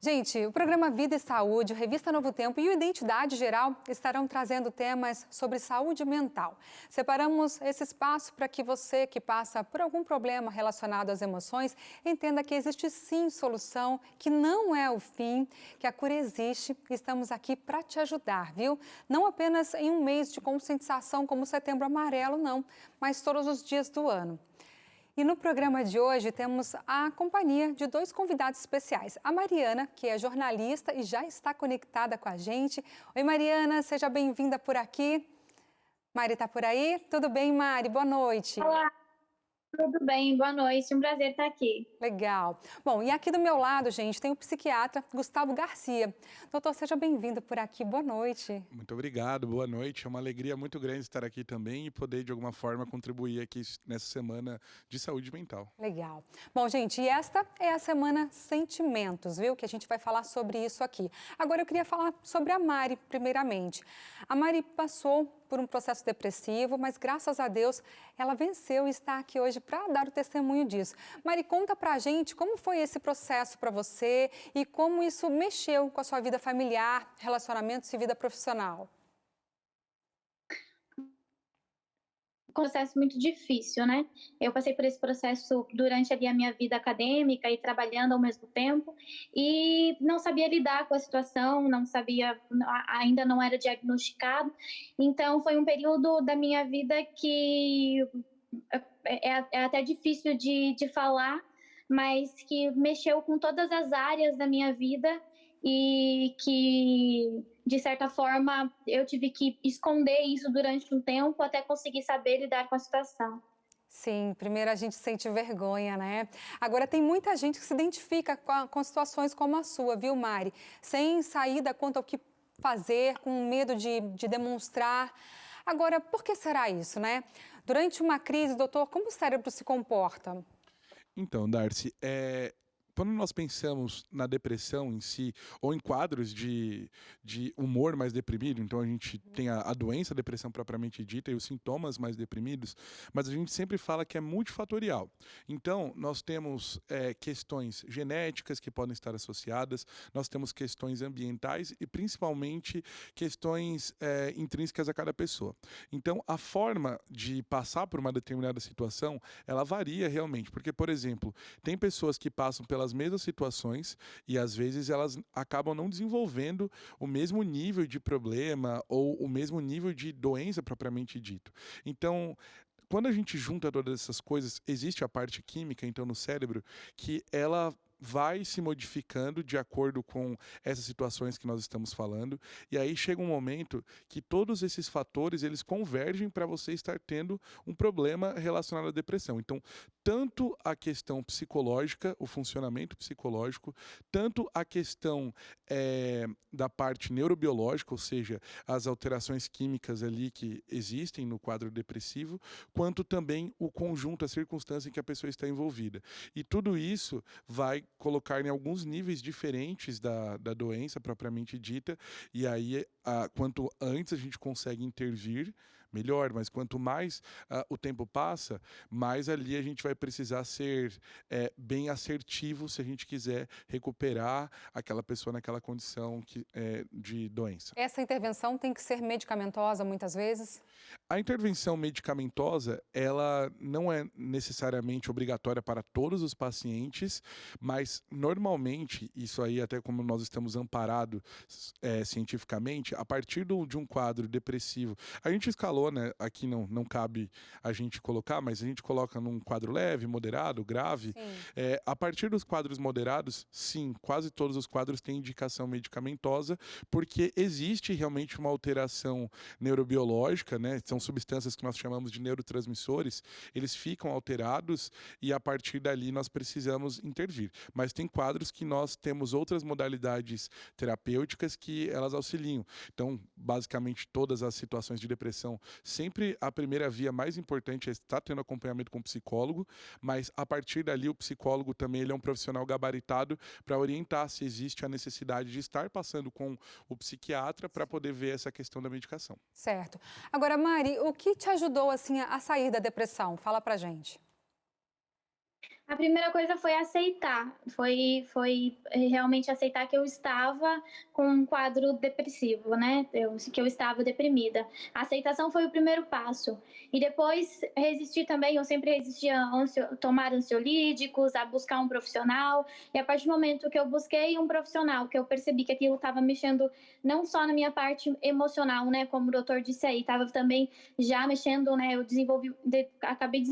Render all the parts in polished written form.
Gente, o programa Vida e Saúde, o Revista Novo Tempo e o Identidade Geral estarão trazendo temas sobre saúde mental. Separamos esse espaço para que você que passa por algum problema relacionado às emoções entenda que existe sim solução, que não é o fim, que a cura existe e estamos aqui para te ajudar, viu? Não apenas em um mês de conscientização como o Setembro Amarelo, não, mas todos os dias do ano. E no programa de hoje temos a companhia de dois convidados especiais. A Mariana, que é jornalista e já está conectada com a gente. Oi, Mariana, seja bem-vinda por aqui. Mari está por aí? Tudo bem, Mari? Boa noite. Olá, tudo bem? Boa noite, um prazer estar aqui. Legal. Bom, e aqui do meu lado, gente, tem o psiquiatra Gustavo Garcia. Doutor, seja bem-vindo por aqui. Boa noite. Muito obrigado, boa noite. É uma alegria muito grande estar aqui também e poder, de alguma forma, contribuir aqui nessa semana de saúde mental. Legal. Bom, gente, e esta é a semana Sentimentos, viu? Que a gente vai falar sobre isso aqui. Agora eu queria falar sobre a Mari, primeiramente. A Mari passou por um processo depressivo, mas graças a Deus ela venceu e está aqui hoje para dar o testemunho disso. Mari, conta pra gente como foi esse processo para você e como isso mexeu com a sua vida familiar, relacionamentos e vida profissional. Um processo muito difícil, né? Eu passei por esse processo durante ali a minha vida acadêmica e trabalhando ao mesmo tempo e não sabia lidar com a situação, não sabia, ainda não era diagnosticado. Então foi um período da minha vida que é até difícil de falar, mas que mexeu com todas as áreas da minha vida e que, de certa forma, eu tive que esconder isso durante um tempo até conseguir saber lidar com a situação. Sim, primeiro a gente sente vergonha, né? Agora tem muita gente que se identifica com situações como a sua, viu, Mari? Sem saída quanto ao que fazer, com medo de demonstrar. Agora, por que será isso, né? Durante uma crise, doutor, como o cérebro se comporta? Então, Darcy, quando nós pensamos na depressão em si, ou em quadros de humor mais deprimido, então a gente tem a doença, a depressão propriamente dita, e os sintomas mais deprimidos, mas a gente sempre fala que é multifatorial. Então, nós temos questões genéticas que podem estar associadas, nós temos questões ambientais e principalmente questões intrínsecas a cada pessoa. Então, a forma de passar por uma determinada situação, ela varia realmente, porque, por exemplo, tem pessoas que passam pelas mesmas situações e às vezes elas acabam não desenvolvendo o mesmo nível de problema ou o mesmo nível de doença propriamente dito. Então, quando a gente junta todas essas coisas, existe a parte química, então, no cérebro, que ela vai se modificando de acordo com essas situações que nós estamos falando, e aí chega um momento que todos esses fatores, eles convergem para você estar tendo um problema relacionado à depressão. Então, tanto a questão psicológica, o funcionamento psicológico, tanto a questão da parte neurobiológica, ou seja, as alterações químicas ali que existem no quadro depressivo, quanto também o conjunto, a circunstância em que a pessoa está envolvida. E tudo isso vai colocar em alguns níveis diferentes da doença propriamente dita, e aí, quanto antes a gente consegue intervir, melhor, mas quanto mais o tempo passa, mais ali a gente vai precisar ser bem assertivo se a gente quiser recuperar aquela pessoa naquela condição de doença. Essa intervenção tem que ser medicamentosa muitas vezes? A intervenção medicamentosa, ela não é necessariamente obrigatória para todos os pacientes, mas normalmente, isso aí até como nós estamos amparados cientificamente, a partir de um quadro depressivo, a gente escalou, né, aqui não cabe a gente colocar, mas a gente coloca num quadro leve, moderado, grave. A partir dos quadros moderados, sim, quase todos os quadros têm indicação medicamentosa, porque existe realmente uma alteração neurobiológica, né? São substâncias que nós chamamos de neurotransmissores, eles ficam alterados e a partir dali nós precisamos intervir. Mas tem quadros que nós temos outras modalidades terapêuticas que elas auxiliam. Então, basicamente, todas as situações de depressão, sempre a primeira via mais importante é estar tendo acompanhamento com o psicólogo, mas a partir dali o psicólogo também ele é um profissional gabaritado para orientar se existe a necessidade de estar passando com o psiquiatra para poder ver essa questão da medicação. Certo. Agora, Mari, o que te ajudou assim a sair da depressão? Fala pra gente. A primeira coisa foi aceitar, foi realmente aceitar que eu estava com um quadro depressivo, né, que eu estava deprimida. A aceitação foi o primeiro passo. E depois resistir também, eu sempre resisti a tomar ansiolíticos, a buscar um profissional. E a partir do momento que eu busquei um profissional, que eu percebi que aquilo estava mexendo não só na minha parte emocional, né, como o doutor disse aí, estava também já mexendo, né, eu acabei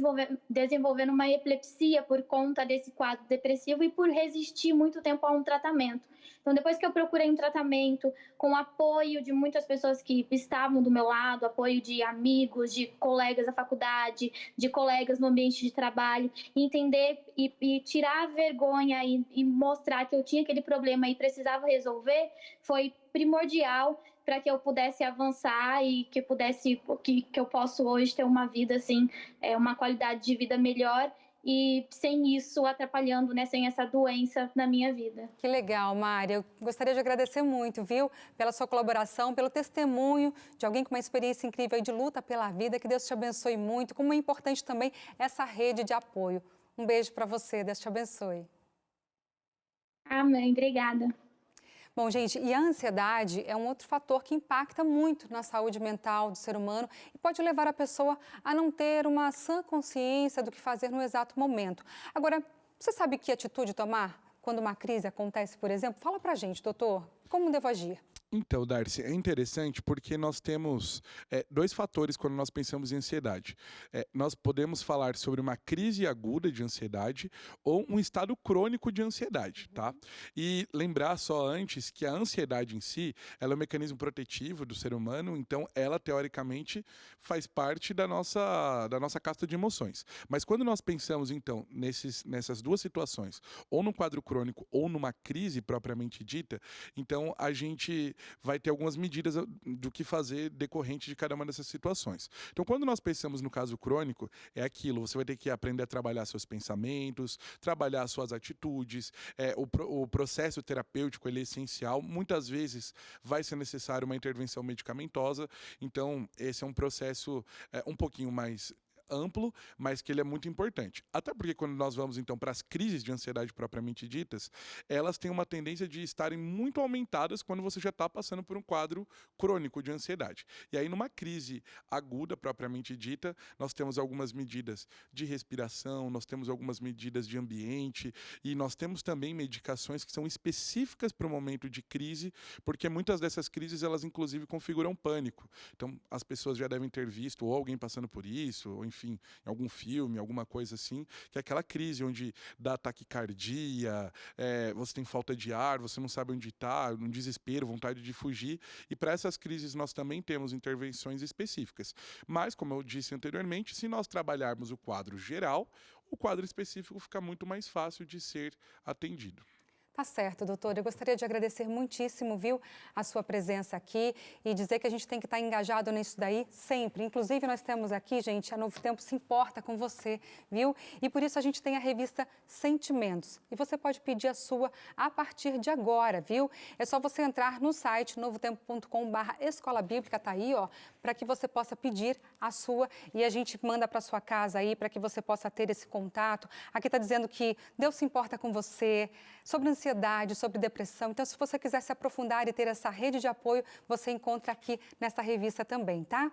desenvolvendo uma epilepsia por conta desse quadro depressivo e por resistir muito tempo a um tratamento. Então, depois que eu procurei um tratamento, com apoio de muitas pessoas que estavam do meu lado, apoio de amigos, de colegas da faculdade, de colegas no ambiente de trabalho, entender e tirar a vergonha e mostrar que eu tinha aquele problema e precisava resolver, foi primordial para que eu pudesse avançar e que eu possa hoje ter uma vida assim, uma qualidade de vida melhor e sem isso atrapalhando, né, sem essa doença na minha vida. Que legal, Mari. Eu gostaria de agradecer muito, viu, pela sua colaboração, pelo testemunho de alguém com uma experiência incrível aí de luta pela vida. Que Deus te abençoe muito. Como é importante também essa rede de apoio. Um beijo para você. Deus te abençoe. Amém. Obrigada. Bom, gente, e a ansiedade é um outro fator que impacta muito na saúde mental do ser humano e pode levar a pessoa a não ter uma sã consciência do que fazer no exato momento. Agora, você sabe que atitude tomar quando uma crise acontece, por exemplo? Fala pra gente, doutor, como devo agir? Então, Darcy, é interessante porque nós temos dois fatores quando nós pensamos em ansiedade. Nós podemos falar sobre uma crise aguda de ansiedade ou um estado crônico de ansiedade, tá? E lembrar só antes que a ansiedade em si, ela é um mecanismo protetivo do ser humano, então ela, teoricamente, faz parte da nossa casta de emoções. Mas quando nós pensamos, então, nessas duas situações, ou num quadro crônico ou numa crise propriamente dita, então a gente vai ter algumas medidas do que fazer decorrente de cada uma dessas situações. Então, quando nós pensamos no caso crônico, é aquilo, você vai ter que aprender a trabalhar seus pensamentos, trabalhar suas atitudes, o processo terapêutico ele é essencial, muitas vezes vai ser necessário uma intervenção medicamentosa, então esse é um processo um pouquinho mais amplo, mas que ele é muito importante. Até porque quando nós vamos, então, para as crises de ansiedade propriamente ditas, elas têm uma tendência de estarem muito aumentadas quando você já está passando por um quadro crônico de ansiedade. E aí, numa crise aguda propriamente dita, nós temos algumas medidas de respiração, nós temos algumas medidas de ambiente e nós temos também medicações que são específicas para o momento de crise, porque muitas dessas crises, elas inclusive configuram pânico. Então, as pessoas já devem ter visto ou alguém passando por isso, ou enfim, em algum filme, alguma coisa assim, que é aquela crise onde dá taquicardia, você tem falta de ar, você não sabe onde está, um desespero, vontade de fugir. E para essas crises nós também temos intervenções específicas. Mas, como eu disse anteriormente, se nós trabalharmos o quadro geral, o quadro específico fica muito mais fácil de ser atendido. Tá certo, doutor. Eu gostaria de agradecer muitíssimo, viu, a sua presença aqui e dizer que a gente tem que estar engajado nisso daí sempre. Inclusive, nós temos aqui, gente, a Novo Tempo se importa com você, viu? E por isso a gente tem a revista Sentimentos. E você pode pedir a sua a partir de agora, viu? É só você entrar no site novotempo.com/escola bíblica, tá aí, ó, para que você possa pedir a sua e a gente manda para sua casa aí para que você possa ter esse contato. Aqui está dizendo que Deus se importa com você, sobre ansiedade, sobre depressão. Então, se você quiser se aprofundar e ter essa rede de apoio, você encontra aqui nessa revista também, tá?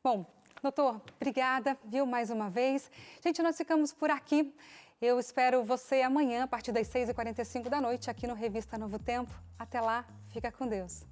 Bom, doutor, obrigada, viu, mais uma vez. Gente, nós ficamos por aqui. Eu espero você amanhã, a partir das 6h45 da noite, aqui no Revista Novo Tempo. Até lá, fica com Deus.